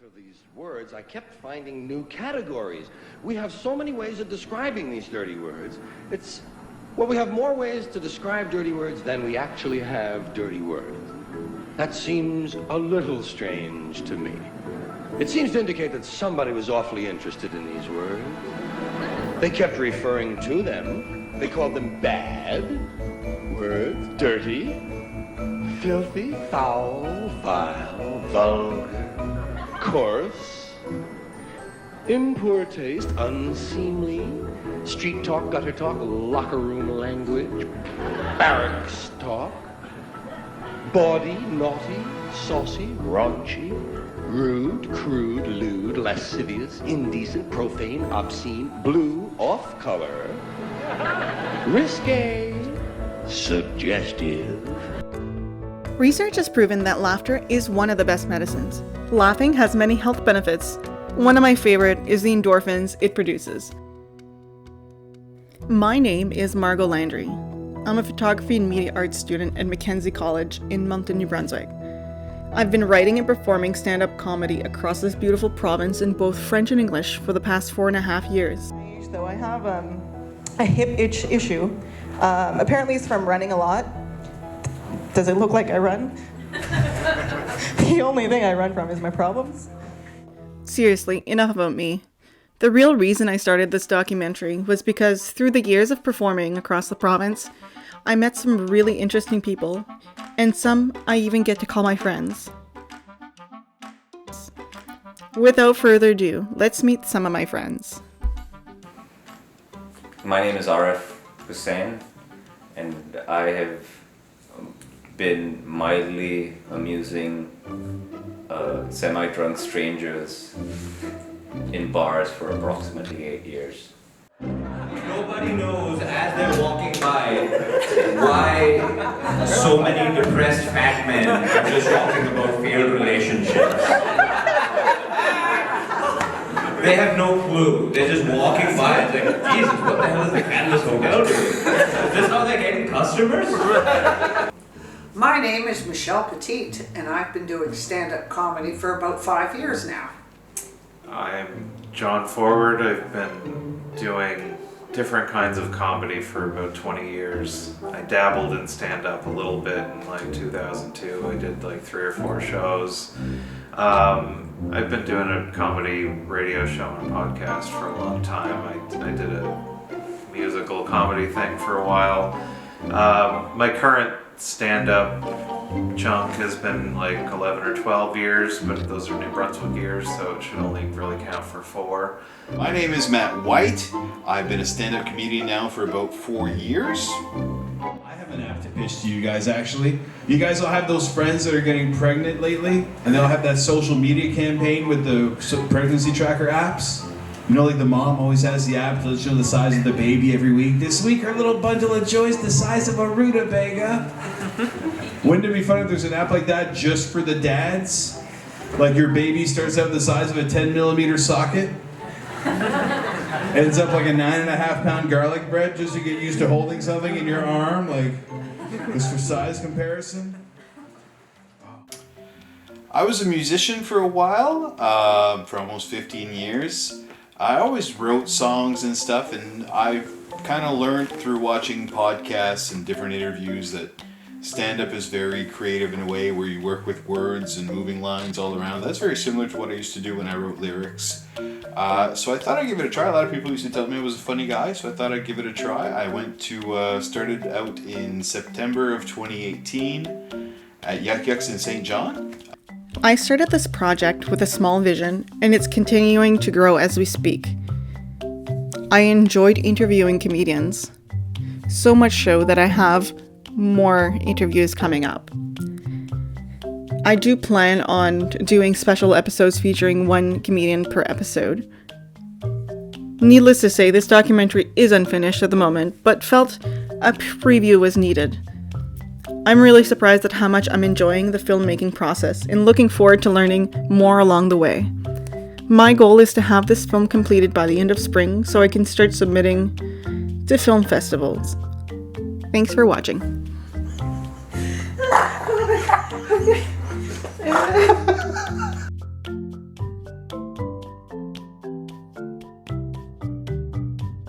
For these words, I kept finding new categories. We have so many ways of describing these dirty words. We have more ways to describe dirty words than we actually have dirty words. That seems a little strange to me. It seems to indicate that somebody was awfully interested in these words. They kept referring to them. They called them bad words, dirty, filthy, foul, vile, vulgar, coarse, in poor taste, unseemly, street talk, gutter talk, locker room language, barracks talk, bawdy, naughty, saucy, raunchy, rude, crude, lewd, lascivious, indecent, profane, obscene, blue, off-color, risque, suggestive. Research has proven that laughter is one of the best medicines. Laughing has many health benefits. One of my favorite is the endorphins it produces. My name is Margot Landry. I'm a photography and media arts student at Mackenzie College in Moncton, New Brunswick. I've been writing and performing stand-up comedy across this beautiful province in both French and English for the past 4.5 years. Though I have a hip itch issue. Apparently it's from running a lot. Does it look like I run? The only thing I run from is my problems. Seriously, enough about me. The real reason I started this documentary was because through the years of performing across the province, I met some really interesting people, and some I even get to call my friends. Without further ado, let's meet some of my friends. My name is Arif Hussain, and I have been mildly amusing semi-drunk strangers in bars for approximately 8 years. Nobody knows as they're walking by why so many depressed fat men are just talking about failed relationships. They have no clue. They're just walking by and it's like, Jesus, what the hell is the Catalyst Hotel doing? Is this how they're getting customers? My name is Michelle Petite, and I've been doing stand-up comedy for about 5 years now. I'm John Forward. I've been doing different kinds of comedy for about 20 years. I dabbled in stand-up a little bit in like 2002. I did like 3 or 4 shows. I've been doing a comedy radio show and podcast for a long time. I did a musical comedy thing for a while. My current stand-up chunk has been like 11 or 12 years, but those are New Brunswick years, so it should only really count for 4. My name is Matt White. I've been a stand-up comedian now for about 4 years. I have an app to pitch to you guys, actually. You guys all have those friends that are getting pregnant lately, and they'll have that social media campaign with the pregnancy tracker apps. You know, like the mom always has the app to show the size of the baby every week. This week, her little bundle of joy is the size of a rutabaga. Wouldn't it be fun if there's an app like that just for the dads? Like your baby starts out the size of a 10mm socket, ends up like a 9.5 pound garlic bread just to get used to holding something in your arm, like just for size comparison. I was a musician for a while, for almost 15 years. I always wrote songs and stuff, and I kind of learned through watching podcasts and different interviews that stand-up is very creative in a way where you work with words and moving lines all around. That's very similar to what I used to do when I wrote lyrics. So I thought I'd give it a try. A lot of people used to tell me I was a funny guy, so I thought I'd give it a try. I went to, started out in September of 2018 at Yuck Yucks in St. John. I started this project with a small vision, and it's continuing to grow as we speak. I enjoyed interviewing comedians, so much so that I have more interviews coming up. I do plan on doing special episodes featuring one comedian per episode. Needless to say, this documentary is unfinished at the moment, but felt a preview was needed. I'm really surprised at how much I'm enjoying the filmmaking process and looking forward to learning more along the way. My goal is to have this film completed by the end of spring so I can start submitting to film festivals. Thanks for watching.